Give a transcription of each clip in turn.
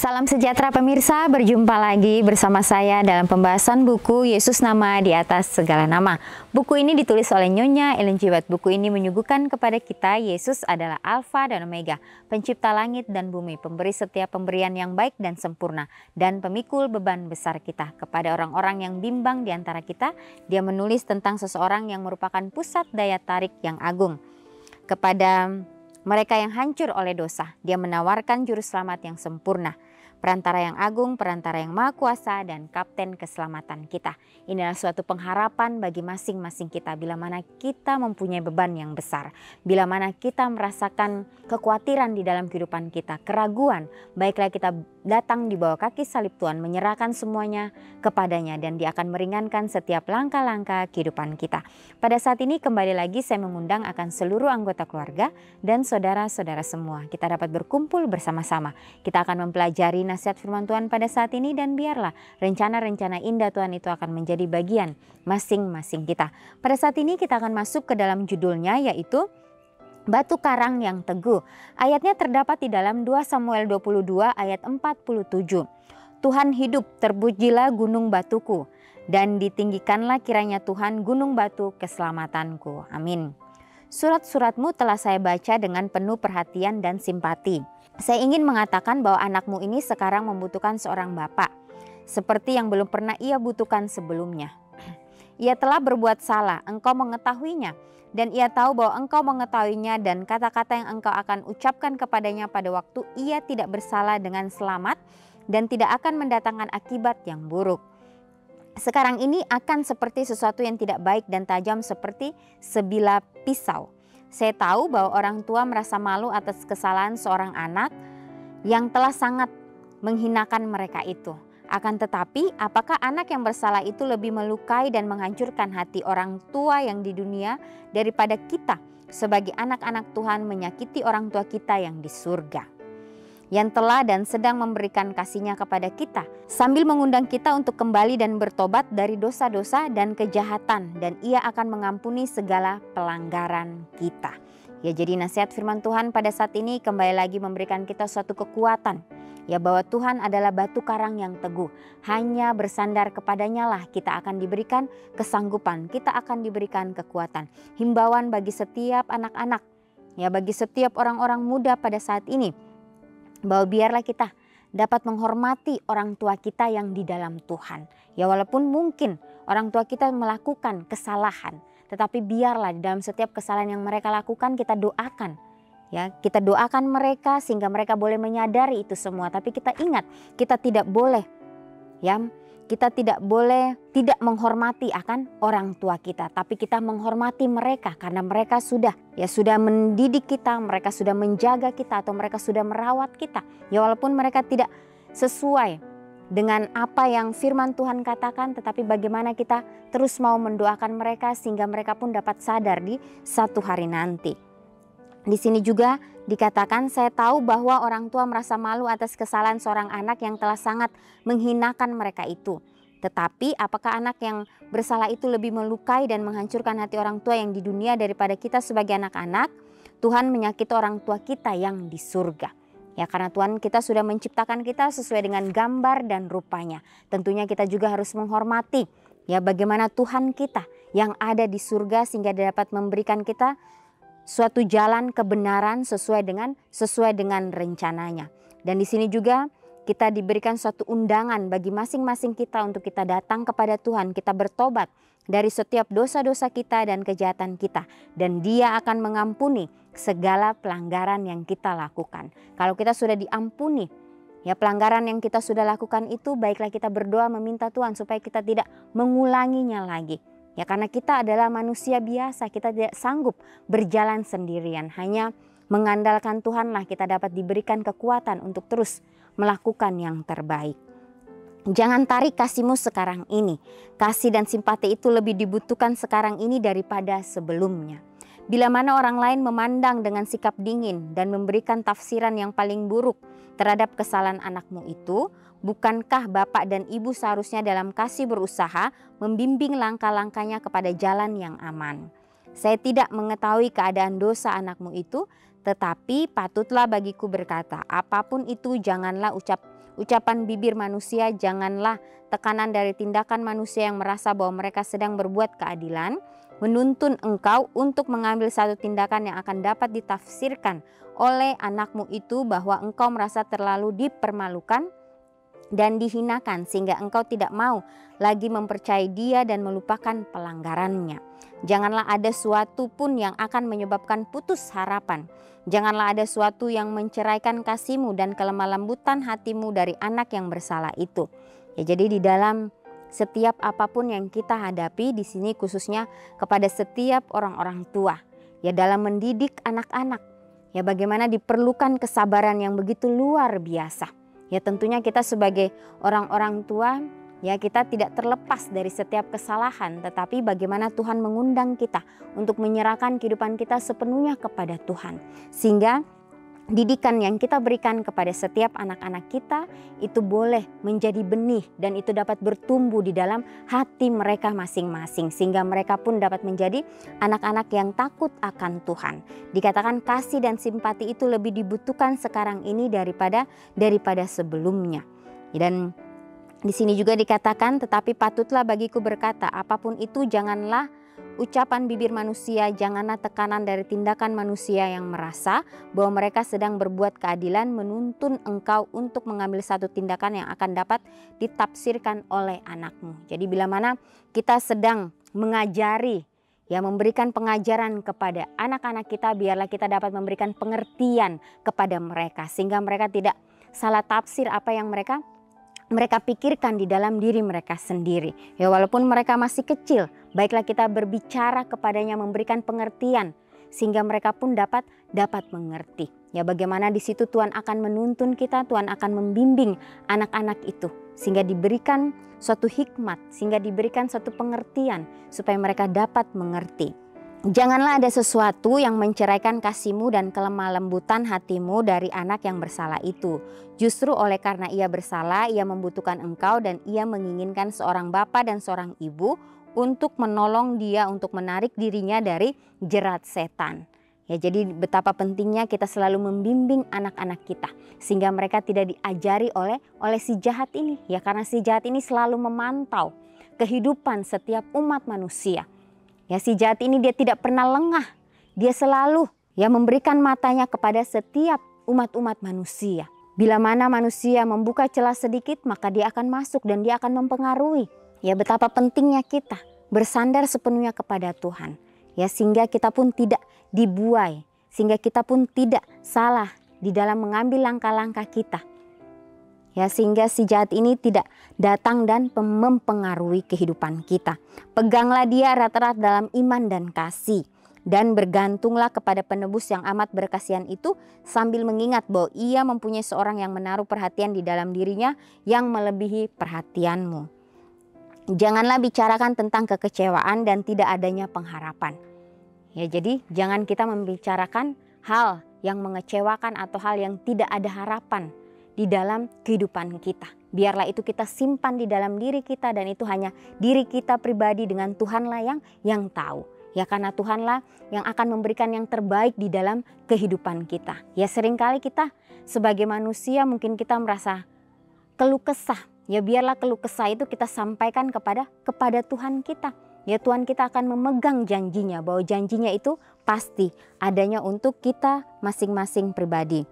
Salam sejahtera pemirsa, berjumpa lagi bersama saya dalam pembahasan buku Yesus Nama di Atas Segala Nama. Buku ini ditulis oleh Nyonya Ellen G. White. Buku ini menyuguhkan kepada kita Yesus adalah Alfa dan Omega, pencipta langit dan bumi, pemberi setiap pemberian yang baik dan sempurna, dan pemikul beban besar kita. Kepada orang-orang yang bimbang di antara kita, dia menulis tentang seseorang yang merupakan pusat daya tarik yang agung. Kepada mereka yang hancur oleh dosa, dia menawarkan juru selamat yang sempurna, perantara yang agung, perantara yang maha kuasa, dan kapten keselamatan kita. Inilah suatu pengharapan bagi masing-masing kita bila mana kita mempunyai beban yang besar, bila mana kita merasakan kekhawatiran di dalam kehidupan kita, keraguan, baiklah kita datang di bawah kaki salib Tuhan, menyerahkan semuanya kepadanya, dan dia akan meringankan setiap langkah-langkah kehidupan kita. Pada saat ini kembali lagi saya mengundang akan seluruh anggota keluarga dan saudara-saudara semua. Kita dapat berkumpul bersama-sama. Kita akan mempelajari nasihat firman Tuhan pada saat ini, dan biarlah rencana-rencana indah Tuhan itu akan menjadi bagian masing-masing kita. Pada saat ini kita akan masuk ke dalam judulnya, yaitu Batu Karang yang Teguh. Ayatnya terdapat di dalam 2 Samuel 22 ayat 47. Tuhan hidup, terpujilah gunung batuku, dan ditinggikanlah kiranya Tuhan gunung batu keselamatanku. Amin. Surat-suratmu telah saya baca dengan penuh perhatian dan simpati. Saya ingin mengatakan bahwa anakmu ini sekarang membutuhkan seorang bapak, seperti yang belum pernah ia butuhkan sebelumnya. Ia telah berbuat salah, engkau mengetahuinya, dan ia tahu bahwa engkau mengetahuinya, dan kata-kata yang engkau akan ucapkan kepadanya pada waktu ia tidak bersalah dengan selamat, dan tidak akan mendatangkan akibat yang buruk. Sekarang ini akan seperti sesuatu yang tidak baik dan tajam seperti sebilah pisau. Saya tahu bahwa orang tua merasa malu atas kesalahan seorang anak yang telah sangat menghinakan mereka itu. Akan tetapi, apakah anak yang bersalah itu lebih melukai dan menghancurkan hati orang tua yang di dunia daripada kita sebagai anak-anak Tuhan menyakiti orang tua kita yang di surga, yang telah dan sedang memberikan kasih-Nya kepada kita, sambil mengundang kita untuk kembali dan bertobat dari dosa-dosa dan kejahatan, dan Ia akan mengampuni segala pelanggaran kita. Ya, jadi nasihat firman Tuhan pada saat ini kembali lagi memberikan kita suatu kekuatan, ya, bahwa Tuhan adalah batu karang yang teguh. Hanya bersandar kepadanya lah kita akan diberikan kesanggupan, kita akan diberikan kekuatan. Himbauan bagi setiap anak-anak, ya, bagi setiap orang-orang muda pada saat ini, bahwa biarlah kita dapat menghormati orang tua kita yang di dalam Tuhan. Ya, walaupun mungkin orang tua kita melakukan kesalahan, tetapi biarlah di dalam setiap kesalahan yang mereka lakukan kita doakan. Ya, kita doakan mereka sehingga mereka boleh menyadari itu semua. Tapi kita ingat, kita tidak boleh, ya, kita tidak boleh tidak menghormati akan orang tua kita, tapi kita menghormati mereka karena mereka sudah mendidik kita, mereka sudah menjaga kita, atau mereka sudah merawat kita. Ya, walaupun mereka tidak sesuai dengan apa yang firman Tuhan katakan, tetapi bagaimana kita terus mau mendoakan mereka sehingga mereka pun dapat sadar di satu hari nanti. Di sini juga dikatakan, saya tahu bahwa orang tua merasa malu atas kesalahan seorang anak yang telah sangat menghinakan mereka itu. Tetapi apakah anak yang bersalah itu lebih melukai dan menghancurkan hati orang tua yang di dunia daripada kita sebagai anak-anak? Tuhan menyakiti orang tua kita yang di surga. Ya, karena Tuhan kita sudah menciptakan kita sesuai dengan gambar dan rupanya. Tentunya kita juga harus menghormati, ya, bagaimana Tuhan kita yang ada di surga sehingga dapat memberikan kita suatu jalan kebenaran sesuai dengan rencananya. Dan di sini juga kita diberikan suatu undangan bagi masing-masing kita untuk kita datang kepada Tuhan, kita bertobat dari setiap dosa-dosa kita dan kejahatan kita, dan Dia akan mengampuni segala pelanggaran yang kita lakukan. Kalau kita sudah diampuni, ya, pelanggaran yang kita sudah lakukan itu, baiklah kita berdoa meminta Tuhan supaya kita tidak mengulanginya lagi. Ya, karena kita adalah manusia biasa, kita tidak sanggup berjalan sendirian. Hanya mengandalkan Tuhanlah kita dapat diberikan kekuatan untuk terus melakukan yang terbaik. Jangan tarik kasih-Mu sekarang ini. Kasih dan simpati itu lebih dibutuhkan sekarang ini daripada sebelumnya. Bila mana orang lain memandang dengan sikap dingin dan memberikan tafsiran yang paling buruk terhadap kesalahan anakmu itu, bukankah bapak dan ibu seharusnya dalam kasih berusaha membimbing langkah-langkahnya kepada jalan yang aman? Saya tidak mengetahui keadaan dosa anakmu itu, tetapi patutlah bagiku berkata, apapun itu janganlah ucapan bibir manusia, janganlah tekanan dari tindakan manusia yang merasa bahwa mereka sedang berbuat keadilan, menuntun engkau untuk mengambil satu tindakan yang akan dapat ditafsirkan oleh anakmu itu, bahwa engkau merasa terlalu dipermalukan dan dihinakan sehingga engkau tidak mau lagi mempercayai dia dan melupakan pelanggarannya. Janganlah ada suatu pun yang akan menyebabkan putus harapan. Janganlah ada suatu yang menceraikan kasihmu dan kelemah lembutan hatimu dari anak yang bersalah itu. Ya, jadi di dalam setiap apapun yang kita hadapi di sini, khususnya kepada setiap orang-orang tua, ya, dalam mendidik anak-anak, ya, bagaimana diperlukan kesabaran yang begitu luar biasa. Ya, tentunya kita sebagai orang-orang tua, ya, kita tidak terlepas dari setiap kesalahan, tetapi bagaimana Tuhan mengundang kita untuk menyerahkan kehidupan kita sepenuhnya kepada Tuhan, sehingga didikan yang kita berikan kepada setiap anak-anak kita itu boleh menjadi benih dan itu dapat bertumbuh di dalam hati mereka masing-masing, sehingga mereka pun dapat menjadi anak-anak yang takut akan Tuhan. Dikatakan kasih dan simpati itu lebih dibutuhkan sekarang ini daripada sebelumnya. Dan di sini juga dikatakan, tetapi patutlah bagiku berkata, apapun itu janganlah ucapan bibir manusia, janganlah tekanan dari tindakan manusia yang merasa bahwa mereka sedang berbuat keadilan, menuntun engkau untuk mengambil satu tindakan yang akan dapat ditafsirkan oleh anakmu. Jadi bila mana kita sedang mengajari, ya, memberikan pengajaran kepada anak-anak kita, biarlah kita dapat memberikan pengertian kepada mereka sehingga mereka tidak salah tafsir apa yang mereka pikirkan di dalam diri mereka sendiri. Ya, walaupun mereka masih kecil, baiklah kita berbicara kepadanya, memberikan pengertian sehingga mereka pun dapat mengerti. Ya, bagaimana di situ Tuhan akan menuntun kita, Tuhan akan membimbing anak-anak itu sehingga diberikan suatu hikmat, sehingga diberikan suatu pengertian supaya mereka dapat mengerti. Janganlah ada sesuatu yang menceraikan kasihmu dan kelemah lembutan hatimu dari anak yang bersalah itu. Justru oleh karena ia bersalah, ia membutuhkan engkau dan ia menginginkan seorang bapa dan seorang ibu untuk menolong dia, untuk menarik dirinya dari jerat setan. Ya, jadi betapa pentingnya kita selalu membimbing anak-anak kita sehingga mereka tidak diajari oleh si jahat ini. Ya, karena si jahat ini selalu memantau kehidupan setiap umat manusia. Ya, si jahat ini dia tidak pernah lengah. Dia selalu, ya, memberikan matanya kepada setiap umat-umat manusia. Bila mana manusia membuka celah sedikit, maka dia akan masuk dan dia akan mempengaruhi. Ya, betapa pentingnya kita bersandar sepenuhnya kepada Tuhan. Ya, sehingga kita pun tidak dibuai, sehingga kita pun tidak salah di dalam mengambil langkah-langkah kita. Ya, sehingga si jahat ini tidak datang dan mempengaruhi kehidupan kita. Peganglah dia erat-erat dalam iman dan kasih, dan bergantunglah kepada penebus yang amat berkasihan itu, sambil mengingat bahwa ia mempunyai seorang yang menaruh perhatian di dalam dirinya yang melebihi perhatianmu. Janganlah bicarakan tentang kekecewaan dan tidak adanya pengharapan. Ya, jadi jangan kita membicarakan hal yang mengecewakan atau hal yang tidak ada harapan di dalam kehidupan kita. Biarlah itu kita simpan di dalam diri kita, dan itu hanya diri kita pribadi dengan Tuhanlah yang tahu. Ya, karena Tuhanlah yang akan memberikan yang terbaik di dalam kehidupan kita. Ya, seringkali kita sebagai manusia mungkin kita merasa keluh kesah. Ya, biarlah keluh kesah itu kita sampaikan kepada Tuhan kita. Ya, Tuhan kita akan memegang janjinya, bahwa janjinya itu pasti adanya untuk kita masing-masing pribadi.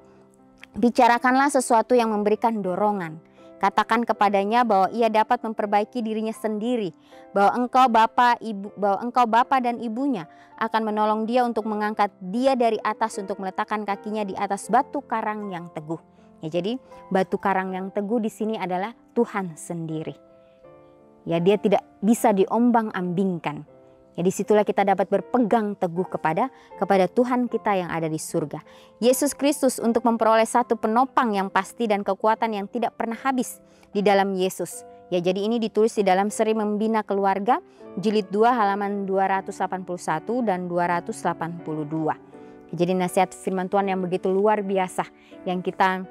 Bicarakanlah sesuatu yang memberikan dorongan. Katakan kepadanya bahwa ia dapat memperbaiki dirinya sendiri, bahwa engkau bapa dan ibunya akan menolong dia untuk mengangkat dia dari atas, untuk meletakkan kakinya di atas batu karang yang teguh. Ya, jadi batu karang yang teguh di sini adalah Tuhan sendiri. Ya, dia tidak bisa diombang-ambingkan. Ya, disitulah kita dapat berpegang teguh kepada Tuhan kita yang ada di surga. Yesus Kristus untuk memperoleh satu penopang yang pasti dan kekuatan yang tidak pernah habis di dalam Yesus. Ya, jadi ini ditulis di dalam Seri Membina Keluarga, jilid 2 halaman 281 dan 282. Jadi nasihat firman Tuhan yang begitu luar biasa yang kita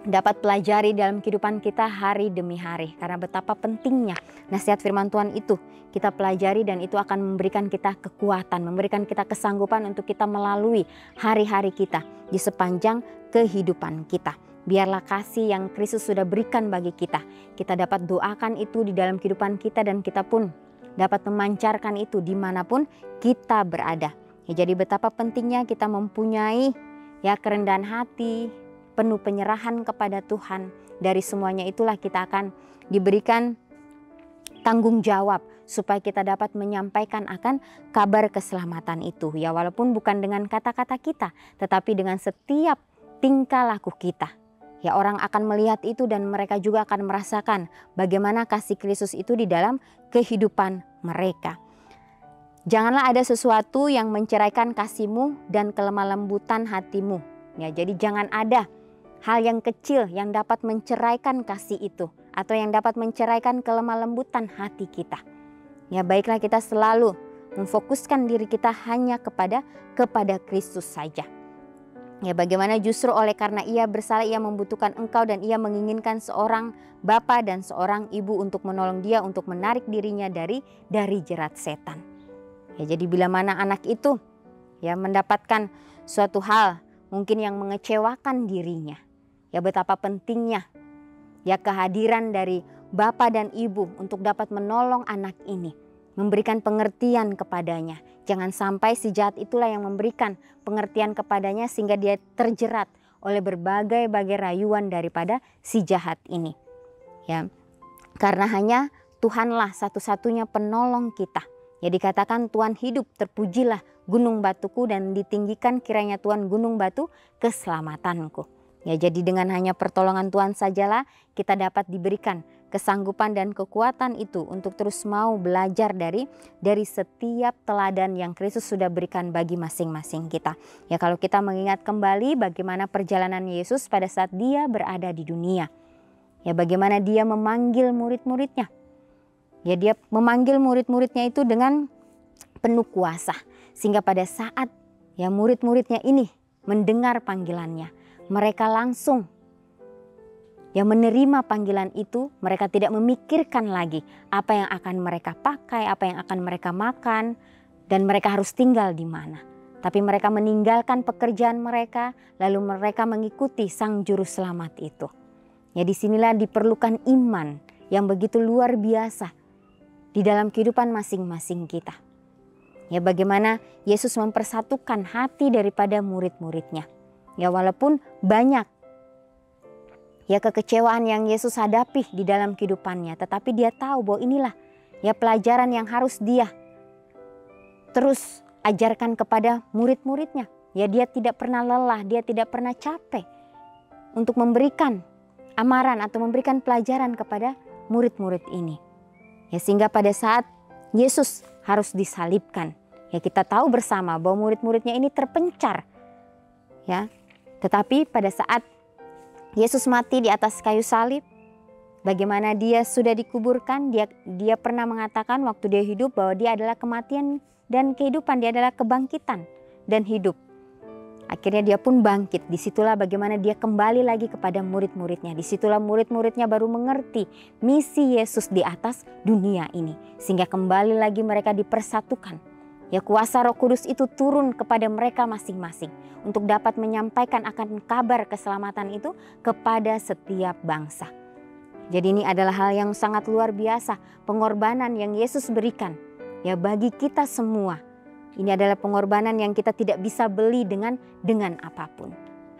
dapat pelajari dalam kehidupan kita hari demi hari. Karena betapa pentingnya nasihat firman Tuhan itu kita pelajari, dan itu akan memberikan kita kekuatan, memberikan kita kesanggupan untuk kita melalui hari-hari kita di sepanjang kehidupan kita. Biarlah kasih yang Kristus sudah berikan bagi kita dapat doakan itu di dalam kehidupan kita, dan kita pun dapat memancarkan itu dimanapun kita berada. Ya, jadi betapa pentingnya kita mempunyai kerendahan hati, penuh penyerahan kepada Tuhan. Dari semuanya itulah kita akan diberikan tanggung jawab supaya kita dapat menyampaikan akan kabar keselamatan itu. Ya, walaupun bukan dengan kata-kata kita, tetapi dengan setiap tingkah laku kita. Ya, orang akan melihat itu dan mereka juga akan merasakan bagaimana kasih Kristus itu di dalam kehidupan mereka. Janganlah ada sesuatu yang menceraikan kasihmu dan kelemah lembutan hatimu. Ya, jadi jangan ada hal yang kecil yang dapat menceraikan kasih itu, atau yang dapat menceraikan kelemah lembutan hati kita. Ya, baiklah kita selalu memfokuskan diri kita hanya kepada Kristus saja. Ya, bagaimana justru oleh karena ia bersalah, ia membutuhkan engkau dan ia menginginkan seorang bapa dan seorang ibu untuk menolong dia, untuk menarik dirinya dari jerat setan. Ya, jadi bila mana anak itu mendapatkan suatu hal mungkin yang mengecewakan dirinya, ya betapa pentingnya kehadiran dari bapa dan ibu untuk dapat menolong anak ini, memberikan pengertian kepadanya. Jangan sampai si jahat itulah yang memberikan pengertian kepadanya sehingga dia terjerat oleh berbagai rayuan daripada si jahat ini. Ya, karena hanya Tuhanlah satu-satunya penolong kita. Ya, dikatakan Tuhan hidup, terpujilah gunung batuku, dan ditinggikan kiranya Tuhan gunung batu keselamatanku. Ya, jadi dengan hanya pertolongan Tuhan sajalah kita dapat diberikan kesanggupan dan kekuatan itu untuk terus mau belajar dari setiap teladan yang Kristus sudah berikan bagi masing-masing kita. Ya, kalau kita mengingat kembali bagaimana perjalanan Yesus pada saat dia berada di dunia. Ya, bagaimana dia memanggil murid-muridnya. Ya, dia memanggil murid-muridnya itu dengan penuh kuasa. Sehingga pada saat murid-muridnya ini mendengar panggilannya, mereka langsung menerima panggilan itu. Mereka tidak memikirkan lagi apa yang akan mereka pakai, apa yang akan mereka makan, dan mereka harus tinggal di mana. Tapi mereka meninggalkan pekerjaan mereka, lalu mereka mengikuti Sang Juru Selamat itu. Ya, disinilah diperlukan iman yang begitu luar biasa di dalam kehidupan masing-masing kita. Ya, bagaimana Yesus mempersatukan hati daripada murid-muridnya. Ya, walaupun banyak kekecewaan yang Yesus hadapi di dalam kehidupannya, tetapi dia tahu bahwa inilah pelajaran yang harus dia terus ajarkan kepada murid-muridnya. Ya, dia tidak pernah lelah, dia tidak pernah capek untuk memberikan amaran atau memberikan pelajaran kepada murid-murid ini. Ya, sehingga pada saat Yesus harus disalibkan, ya kita tahu bersama bahwa murid-muridnya ini terpencar. Ya, tetapi pada saat Yesus mati di atas kayu salib, bagaimana dia sudah dikuburkan, dia pernah mengatakan waktu dia hidup bahwa dia adalah kematian dan kehidupan, dia adalah kebangkitan dan hidup. Akhirnya dia pun bangkit. Disitulah bagaimana dia kembali lagi kepada murid-muridnya. Disitulah murid-muridnya baru mengerti misi Yesus di atas dunia ini. Sehingga kembali lagi mereka dipersatukan. Ya, kuasa Roh Kudus itu turun kepada mereka masing-masing untuk dapat menyampaikan akan kabar keselamatan itu kepada setiap bangsa. Jadi ini adalah hal yang sangat luar biasa, pengorbanan yang Yesus berikan ya bagi kita semua. Ini adalah pengorbanan yang kita tidak bisa beli dengan apapun.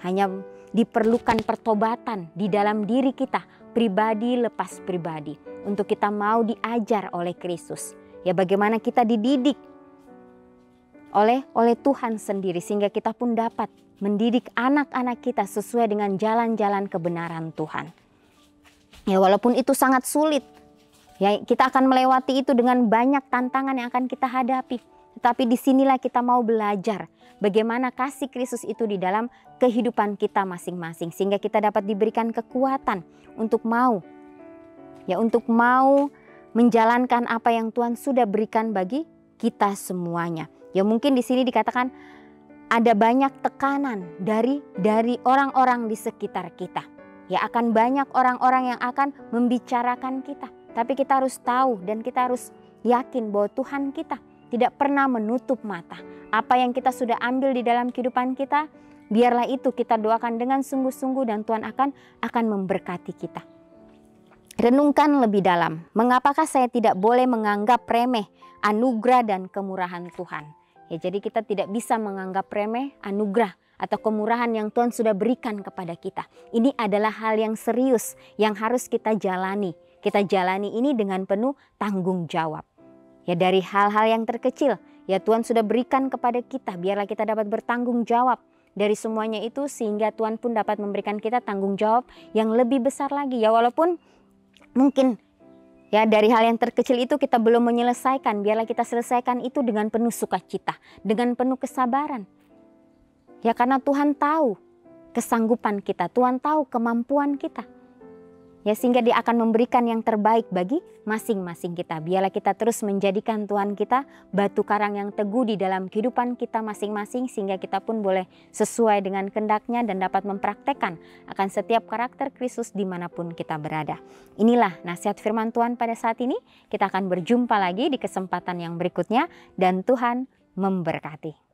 Hanya diperlukan pertobatan di dalam diri kita, pribadi lepas pribadi, untuk kita mau diajar oleh Kristus. Ya, bagaimana kita dididik oleh Tuhan sendiri sehingga kita pun dapat mendidik anak-anak kita sesuai dengan jalan-jalan kebenaran Tuhan. Ya, walaupun itu sangat sulit, ya kita akan melewati itu dengan banyak tantangan yang akan kita hadapi. Tetapi disinilah kita mau belajar bagaimana kasih Kristus itu di dalam kehidupan kita masing-masing. Sehingga kita dapat diberikan kekuatan untuk mau menjalankan apa yang Tuhan sudah berikan bagi kita semuanya. Ya, mungkin di sini dikatakan ada banyak tekanan dari orang-orang di sekitar kita. Ya, akan banyak orang-orang yang akan membicarakan kita. Tapi kita harus tahu dan kita harus yakin bahwa Tuhan kita tidak pernah menutup mata. Apa yang kita sudah ambil di dalam kehidupan kita Biarlah itu kita doakan dengan sungguh-sungguh dan Tuhan akan memberkati kita. Renungkan lebih dalam, mengapakah saya tidak boleh menganggap remeh anugerah dan kemurahan Tuhan? Ya, jadi kita tidak bisa menganggap remeh anugerah atau kemurahan yang Tuhan sudah berikan kepada kita. Ini adalah hal yang serius yang harus kita jalani. Kita jalani ini dengan penuh tanggung jawab. Ya, dari hal-hal yang terkecil, ya Tuhan sudah berikan kepada kita, biarlah kita dapat bertanggung jawab dari semuanya itu, sehingga Tuhan pun dapat memberikan kita tanggung jawab yang lebih besar lagi. Ya, walaupun mungkin ya dari hal yang terkecil itu kita belum menyelesaikan, biarlah kita selesaikan itu dengan penuh sukacita, dengan penuh kesabaran. Ya, karena Tuhan tahu kesanggupan kita, Tuhan tahu kemampuan kita. Ya, sehingga Dia akan memberikan yang terbaik bagi masing-masing kita. Biarlah kita terus menjadikan Tuhan kita batu karang yang teguh di dalam kehidupan kita masing-masing, sehingga kita pun boleh sesuai dengan kehendak-Nya dan dapat mempraktekkan akan setiap karakter Kristus dimanapun kita berada. Inilah nasihat firman Tuhan pada saat ini. Kita akan berjumpa lagi di kesempatan yang berikutnya dan Tuhan memberkati.